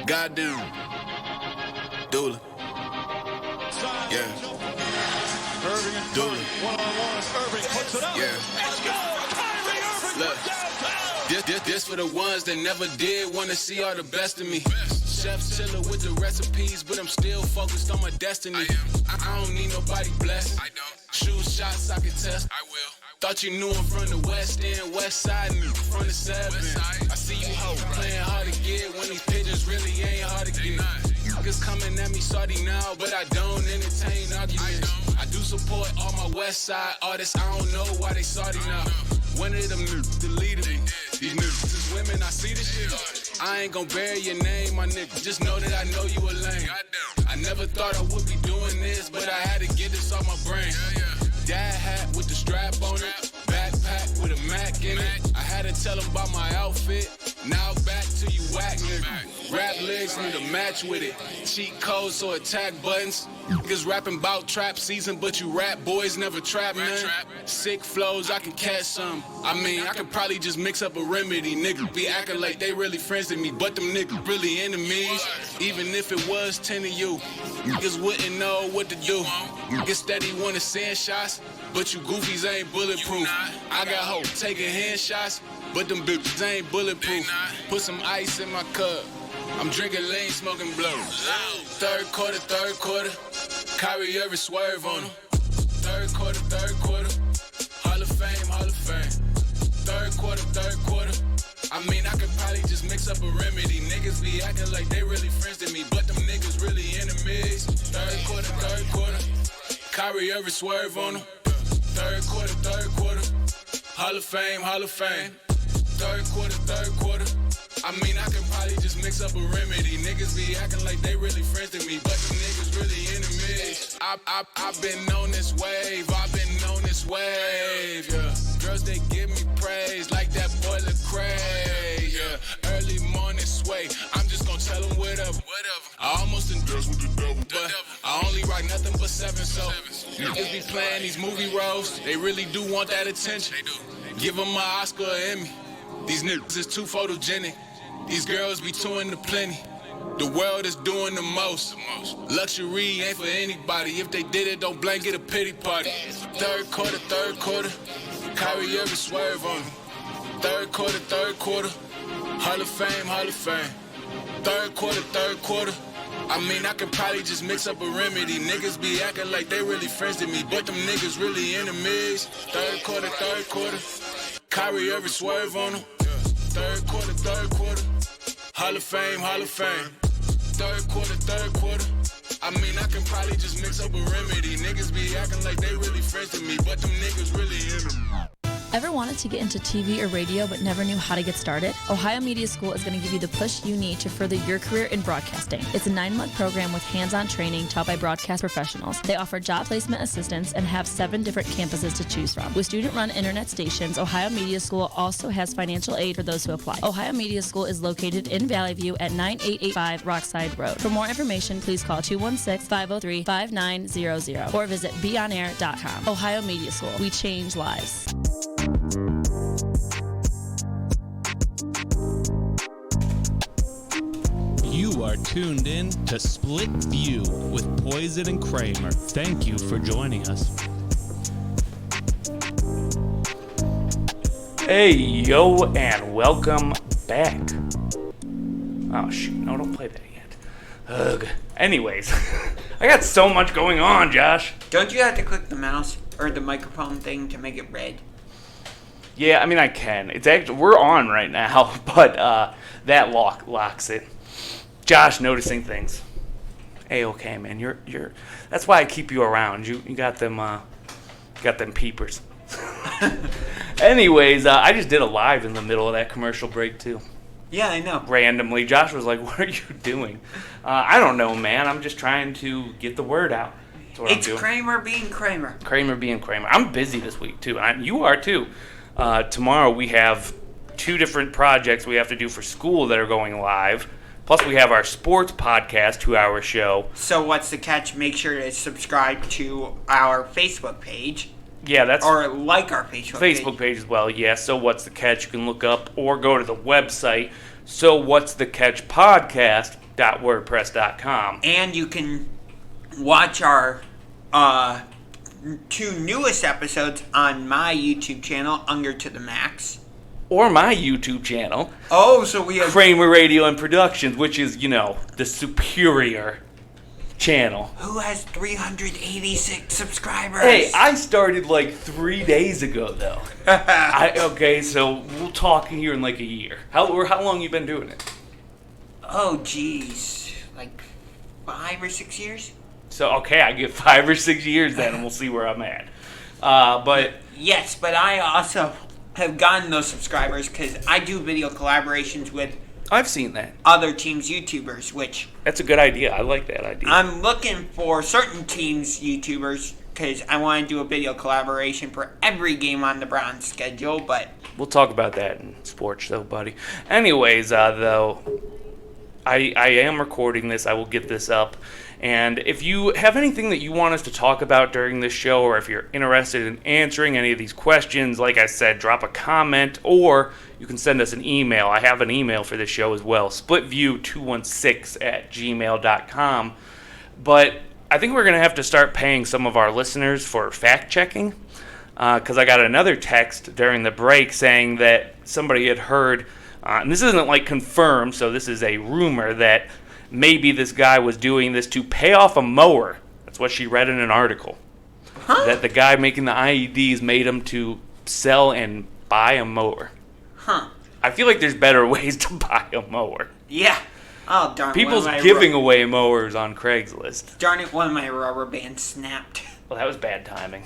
Goddamn. Dula. Yeah. Dula. One-on-one. Irving puts it up. Yeah. Let's go. Kyrie Irving. Look. This for the ones that never did wanna see all the best of me. Chef's chillin' with the recipes, but I'm still focused on my destiny. I don't need nobody blessed. I don't. Shoot shots I can test. I will. Thought you knew him from the West End, West Side, from the 7. I see you hoe playing hard to get when these pigeons really ain't hard to get. Niggas coming at me salty now, but I don't entertain arguments. I do support all my West Side artists. I don't know why they salty now. One of them niggas deleted me. These niggas is women, I see this shit. I ain't gon' bury your name, my nigga. Just know that I know you a lame. I never thought I would be doing this, but I had to get this off my brain. Dad hat with the strap on it, backpack with a Mac in it. I had to tell him about my outfit. Now back to you whack nigga. Rap lyrics need a match with it. Cheat codes or attack buttons. Niggas rapping about trap season, but you rap boys never trap none. Sick flows, I can catch some. I mean, I could probably just mix up a remedy. Niggas be acting like they really friends with me, but them niggas really enemies. Even if it was 10 of you, niggas wouldn't know what to do. Niggas steady wanna send shots, but you goofies ain't bulletproof. I got hope taking hand shots, but them bitches ain't bulletproof. Put some ice in my cup. I'm drinking lean, smoking blow. Third quarter. Kyrie Irving swerve on him. Third quarter. Hall of Fame. Third quarter. I mean, I could probably just mix up a remedy. Niggas be acting like they really friends to me, but them niggas really enemies. Third quarter. Kyrie Irving swerve on him. Third quarter. Hall of Fame. Third quarter. I mean, I can probably just mix up a remedy. Niggas be acting like they really friends to me, but them niggas really enemies. I've been on this wave, yeah. Girls, they give me praise like that boy Lecrae, yeah. Early morning sway, I'm just gonna tell them whatever. I almost endorsed with the devil, but I only rock nothing but 7, so niggas be playing these movie roles. They really do want that attention. Give them an Oscar or Emmy. These niggas is too photogenic. These girls be touring the plenty. The world is doing the most. Luxury ain't for anybody. If they did it, don't blame, get a pity party. Third quarter. Kyrie Irving swerve on him. Third quarter. Hall of Fame. Third quarter. I mean, I could probably just mix up a remedy. Niggas be acting like they really friends to me, but them niggas really enemies. Third quarter. Kyrie Irving swerve on him. Third quarter. Hall of Fame. Third quarter. I mean, I can probably just mix up a remedy. Niggas be acting like they really friends to me, but them niggas really enemies. Ever wanted to get into TV or radio but never knew how to get started? Ohio Media School is going to give you the push you need to further your career in broadcasting. It's a 9-month program with hands-on training taught by broadcast professionals. They offer job placement assistance and have 7 different campuses to choose from. With student-run internet stations, Ohio Media School also has financial aid for those who apply. Ohio Media School is located in Valley View at 9885 Rockside Road. For more information, please call 216-503-5900 or visit beonair.com. Ohio Media School. We change lives. You are tuned in to Split View with Poison and Kramer. Thank you for joining us. Hey, yo, and welcome back. Oh, shoot. No, don't play that yet. Ugh. Anyways, I got so much going on, Josh. Don't you have to click the mouse or the microphone thing to make it red? Yeah, I mean, I can. It's actually, we're on right now, but that locks it. Josh noticing things. A-okay, man. You're. That's why I keep you around. You got them peepers. Anyways, I just did a live in the middle of that commercial break too. Yeah, I know. Randomly, Josh was like, "What are you doing?" I don't know, man. I'm just trying to get the word out. That's what I'm doing. Kramer being Kramer. Kramer being Kramer. I'm busy this week too. You are too. Tomorrow we have 2 different projects we have to do for school that are going live. Plus, we have our sports podcast 2-hour show. So what's the catch? Make sure to subscribe to our Facebook page. Yeah, that's... Or like our Facebook page as well, yeah. So What's the Catch? You can look up or go to the website, sowhat'sthecatchpodcast.wordpress.com. And you can watch our 2 newest episodes on my YouTube channel, Unger to the Max. or my YouTube channel, Oh, so we have... Kramer Radio and Productions, which is, the superior channel. Who has 386 subscribers? Hey, I started like 3 days ago, though. Okay, so we'll talk here in like a year. How long you been doing it? Oh, geez. Like 5 or 6 years? So, okay, I get 5 or 6 years then, and we'll see where I'm at. But Yes, but I also have gotten those subscribers because I do video collaborations with I've seen that. other teams' YouTubers, which That's a good idea. I like that idea. I'm looking for certain teams' YouTubers because I want to do a video collaboration for every game on the Browns schedule, but... We'll talk about that in sports, though, buddy. Anyways, though, I am recording this. I will get this up. And if you have anything that you want us to talk about during this show, or if you're interested in answering any of these questions, like I said, drop a comment, or you can send us an email. I have an email for this show as well, splitview216@gmail.com. But I think we're going to have to start paying some of our listeners for fact-checking, because I got another text during the break saying that somebody had heard, and this isn't like confirmed, so this is a rumor, that maybe this guy was doing this to pay off a mower. That's what she read in an article. Huh? That the guy making the IEDs made him to sell and buy a mower. Huh. I feel like there's better ways to buy a mower. Yeah. Oh, darn. People's one of my giving away mowers on Craigslist. Darn it, one of my rubber bands snapped. Well, that was bad timing.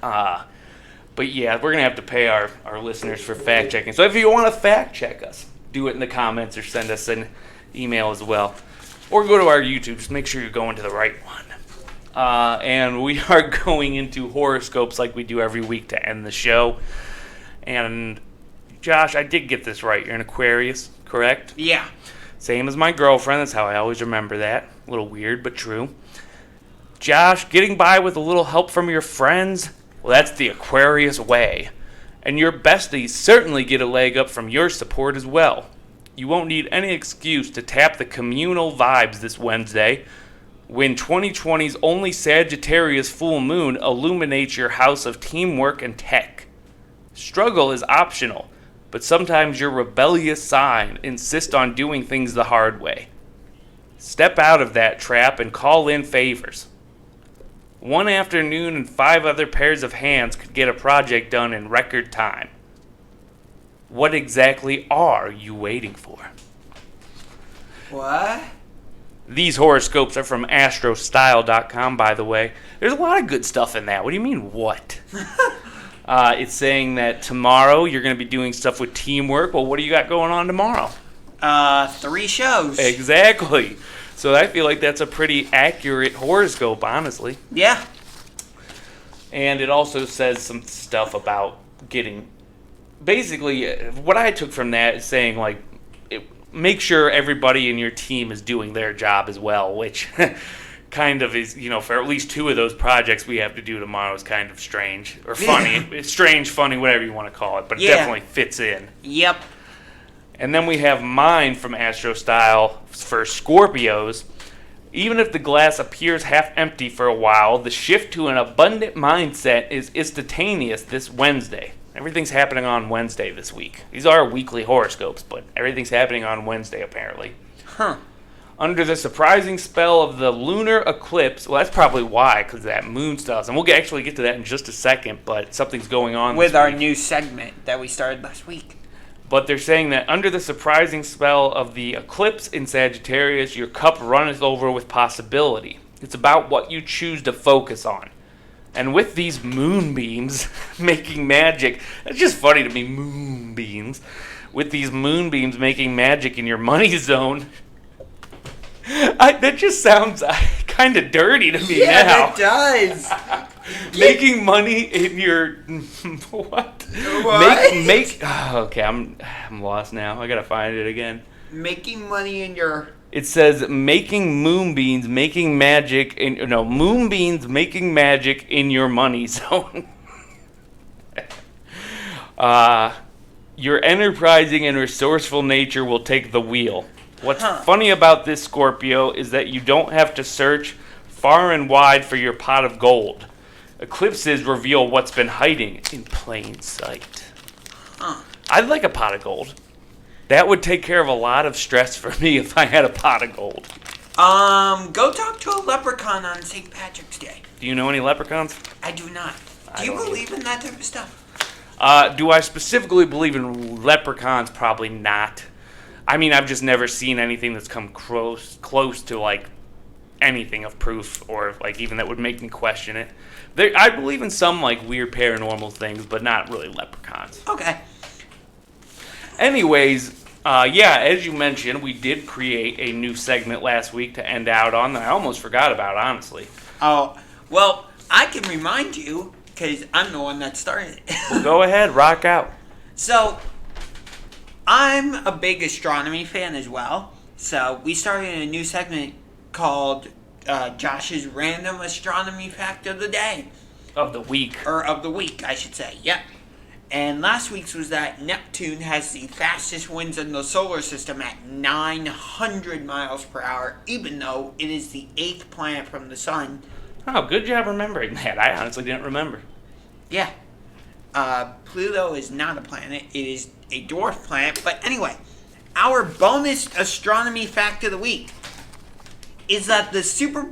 But yeah, we're going to have to pay our listeners for fact checking. So if you want to fact check us, do it in the comments or send us an email as well. Or go to our YouTube. Just make sure you're going to the right one. And we are going into horoscopes like we do every week to end the show. And Josh, I did get this right. You're an Aquarius, correct? Yeah. Same as my girlfriend. That's how I always remember that. A little weird, but true. Josh, getting by with a little help from your friends, well, that's the Aquarius way. And your besties certainly get a leg up from your support as well. You won't need any excuse to tap the communal vibes this Wednesday when 2020's only Sagittarius full moon illuminates your house of teamwork and tech. Struggle is optional, but sometimes your rebellious sign insists on doing things the hard way. Step out of that trap and call in favors. One afternoon and 5 other pairs of hands could get a project done in record time. What exactly are you waiting for? What? These horoscopes are from astrostyle.com, by the way. There's a lot of good stuff in that. What do you mean, what? It's saying that tomorrow you're going to be doing stuff with teamwork. Well, what do you got going on tomorrow? 3 shows. Exactly. So I feel like that's a pretty accurate horoscope, honestly. Yeah. And it also says some stuff about getting... Basically, what I took from that is saying, like, make sure everybody in your team is doing their job as well, which kind of is, for at least 2 of those projects we have to do tomorrow is kind of strange. Or funny. It's strange, funny, whatever you want to call it, but it definitely fits in. Yep. And then we have mine from Astro Style for Scorpios. Even if the glass appears half empty for a while, the shift to an abundant mindset is instantaneous this Wednesday. Everything's happening on Wednesday this week. These are weekly horoscopes, but everything's happening on Wednesday, apparently. Huh. Under the surprising spell of the lunar eclipse, well, that's probably why, because of that moon stuff. And we'll actually get to that in just a second, but something's going on with this our week. new segment that we started last week. But they're saying that under the surprising spell of the eclipse in Sagittarius, your cup runneth over with possibility. It's about what you choose to focus on. And with these moonbeams making magic, it's just funny to me, moonbeams. With these moonbeams making magic in your money zone, that just sounds kind of dirty to me now. Yeah, it does. Making money in your what? Okay, I'm lost now. I gotta find it again. Making money in your... It says moonbeams making magic in your money zone. Your enterprising and resourceful nature will take the wheel. What's funny about this, Scorpio, is that you don't have to search far and wide for your pot of gold. Eclipses reveal what's been hiding in plain sight. I'd like a pot of gold. That would take care of a lot of stress for me if I had a pot of gold. Go talk to a leprechaun on St. Patrick's Day. Do you know any leprechauns? I do not. Do you don't believe in that type of stuff? Do I specifically believe in leprechauns? Probably not. I mean, I've just never seen anything that's come close to, like, anything of proof or, like, even that would make me question it. I believe in some, like, weird paranormal things, but not really leprechauns. Okay. Anyways, yeah, as you mentioned, we did create a new segment last week to end out on that I almost forgot about, honestly. Oh, well, I can remind you, because I'm the one that started it. Well, go ahead, rock out. So, I'm a big astronomy fan as well. So, we started a new segment called Josh's Random Astronomy Fact of the Day. Of the week. Or of the week, I should say, yep. And last week's was that Neptune has the fastest winds in the solar system at 900 miles per hour, even though it is the 8th planet from the sun. Oh, good job remembering that. I honestly didn't remember. Yeah. Pluto is not a planet. It is a dwarf planet. But anyway, our bonus astronomy fact of the week is that the super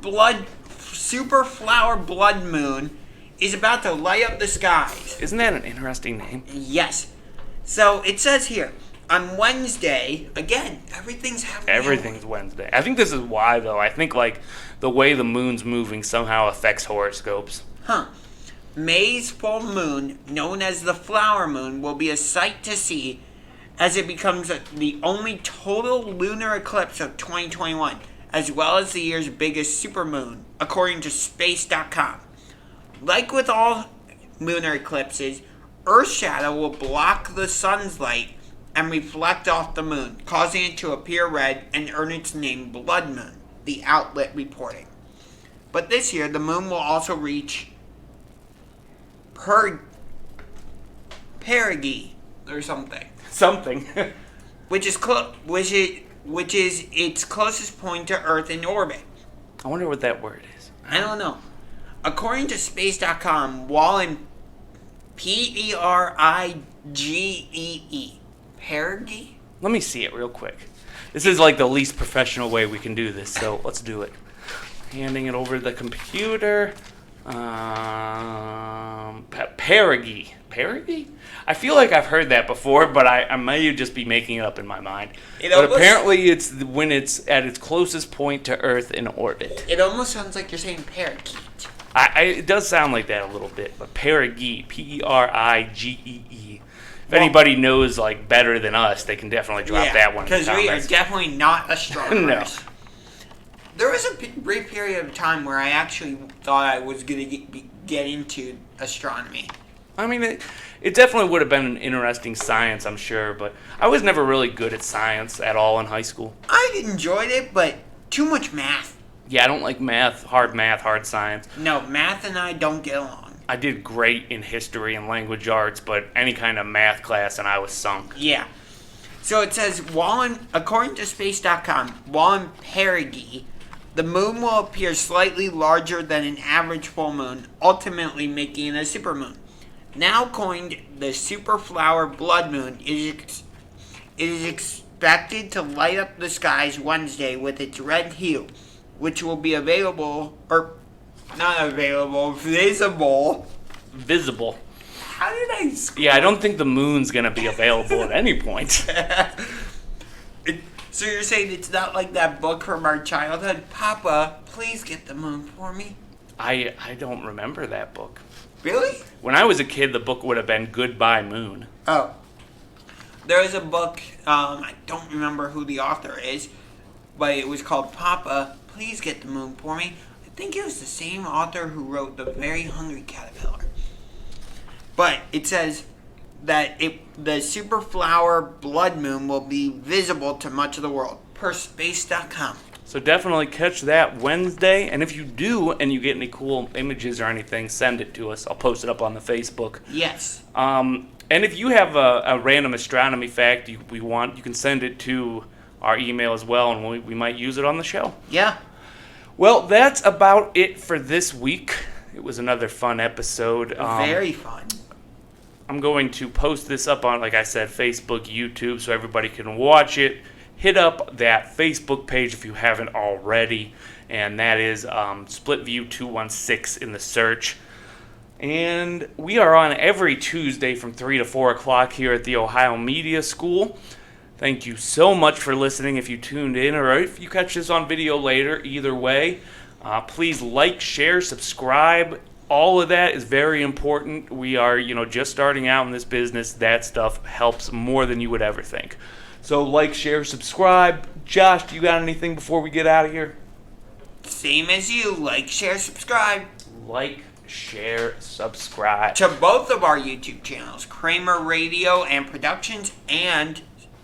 flower blood moon is about to light up the skies. Isn't that an interesting name? Yes. So it says here, on Wednesday, again, everything's happening. Everything's Wednesday. I think this is why, though. I think, like, the way the moon's moving somehow affects horoscopes. Huh. May's full moon, known as the flower moon, will be a sight to see as it becomes the only total lunar eclipse of 2021, as well as the year's biggest supermoon, according to Space.com. Like with all lunar eclipses, Earth's shadow will block the sun's light and reflect off the moon, causing it to appear red and earn its name Blood Moon, the outlet reporting. But this year, the moon will also reach perigee or something. Something. which is its closest point to Earth in orbit. I wonder what that word is. I don't know. According to Space.com, Wallen, Perigee, perigee? Let me see it real quick. This is like the least professional way we can do this, so let's do it. Handing it over to the computer. Perigee. Perigee? I feel like I've heard that before, but I may just be making it up in my mind. But apparently it's when it's at its closest point to Earth in orbit. It almost sounds like you're saying parakeet. It does sound like that a little bit, but perigee, Perigee. If anybody knows like better than us, they can definitely drop that one in the comments. Because we are definitely not astronomers. No. There was a brief period of time where I actually thought I was going to get into astronomy. I mean, it definitely would have been an interesting science, I'm sure, but I was never really good at science at all in high school. I enjoyed it, but too much math. Yeah, I don't like math, hard science. No, math and I don't get along. I did great in history and language arts, but any kind of math class and I was sunk. Yeah. So it says, according to Space.com, Wallen Perigee, the moon will appear slightly larger than an average full moon, ultimately making it a supermoon. Now coined the superflower blood moon, it is expected to light up the skies Wednesday with its red hue, which will be visible. Visible. How did I... Yeah, I don't think the moon's going to be available at any point. So you're saying it's not like that book from our childhood? Papa, please get the moon for me. I don't remember that book. Really? When I was a kid, the book would have been Goodbye Moon. Oh. There is a book, I don't remember who the author is, but it was called Papa, Please Get the Moon for Me. I think it was the same author who wrote The Very Hungry Caterpillar. But it says that the superflower blood moon will be visible to much of the world, per Space.com. So definitely catch that Wednesday, and if you do and you get any cool images or anything, send it to us. I'll post it up on the Facebook. Yes. And if you have a random astronomy fact you can send it to our email as well, and we might use it on the show. Yeah. Well, that's about it for this week. It was another fun episode. Very fun. I'm going to post this up on, like I said, Facebook, YouTube, so everybody can watch it. Hit up that Facebook page if you haven't already, and that is SplitView 216 in the search. And we are on every Tuesday from 3 to 4 o'clock here at the Ohio Media School. Thank you so much for listening if you tuned in, or if you catch this on video later. Either way, please like, share, subscribe. All of that is very important. We are, just starting out in this business. That stuff helps more than you would ever think. So like, share, subscribe. Josh, do you got anything before we get out of here? Same as you. Like, share, subscribe. Like, share, subscribe. To both of our YouTube channels, Kramer Radio and Productions and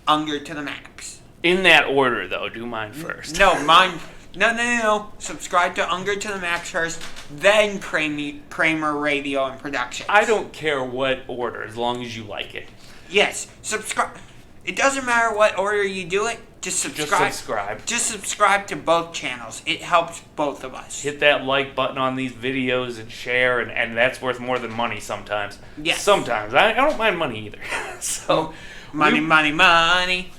Unger to the Max. In that order, though. Do mine first. No, mine... No. Subscribe to Unger to the Max first, then Kramer Radio and Productions. I don't care what order, as long as you like it. Yes, subscribe. It doesn't matter what order you do it, just subscribe. Just subscribe to both channels. It helps both of us. Hit that like button on these videos and share, and that's worth more than money sometimes. Yes. Sometimes. I don't mind money either. So... Money.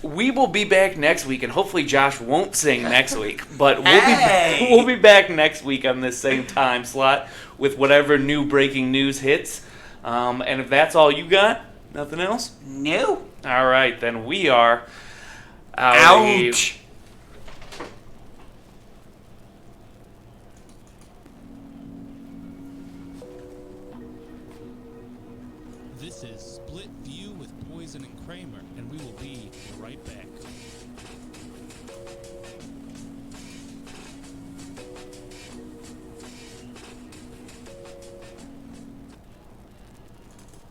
We will be back next week, and hopefully Josh won't sing next week. But we'll be back next week on this same time slot with whatever new breaking news hits. And if that's all you got, nothing else? No. All right, then we are out. This is Split View with Poison and Kramer, and we will be right back.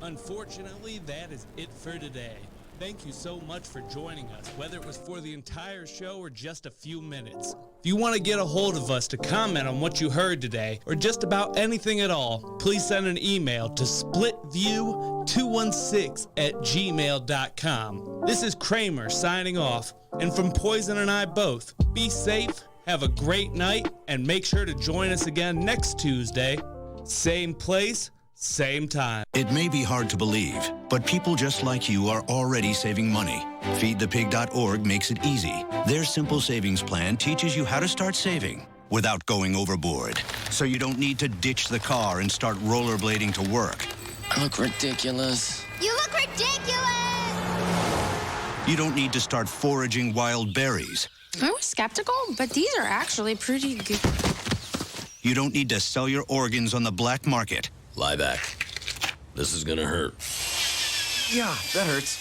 Unfortunately, that is it for today. Thank you so much for joining us, whether it was for the entire show or just a few minutes. If you want to get a hold of us to comment on what you heard today, or just about anything at all, please send an email to splitview216@gmail.com. This is Kramer signing off, and from Poison and I both, be safe, have a great night, and make sure to join us again next Tuesday, same place, same time. It may be hard to believe, but people just like you are already saving money. FeedThePig.org makes it easy. Their simple savings plan teaches you how to start saving without going overboard. So you don't need to ditch the car and start rollerblading to work. I look ridiculous. You look ridiculous! You don't need to start foraging wild berries. I was skeptical, but these are actually pretty good. You don't need to sell your organs on the black market. Lie back. This is gonna hurt. Yeah, that hurts.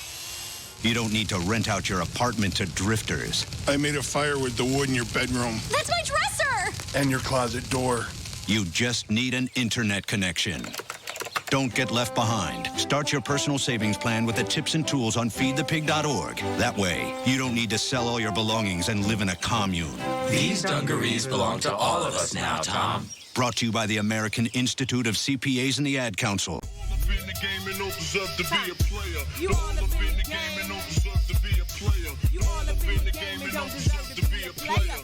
You don't need to rent out your apartment to drifters. I made a fire with the wood in your bedroom. That's my dresser! And your closet door. You just need an internet connection. Don't get left behind. Start your personal savings plan with the tips and tools on feedthepig.org. That way, you don't need to sell all your belongings and live in a commune. These dungarees belong to all of us now, Tom. Brought to you by the American Institute of CPAs and the Ad Council. You all up in the game and don't deserve to be a player. You all up in the game and don't deserve to be a player.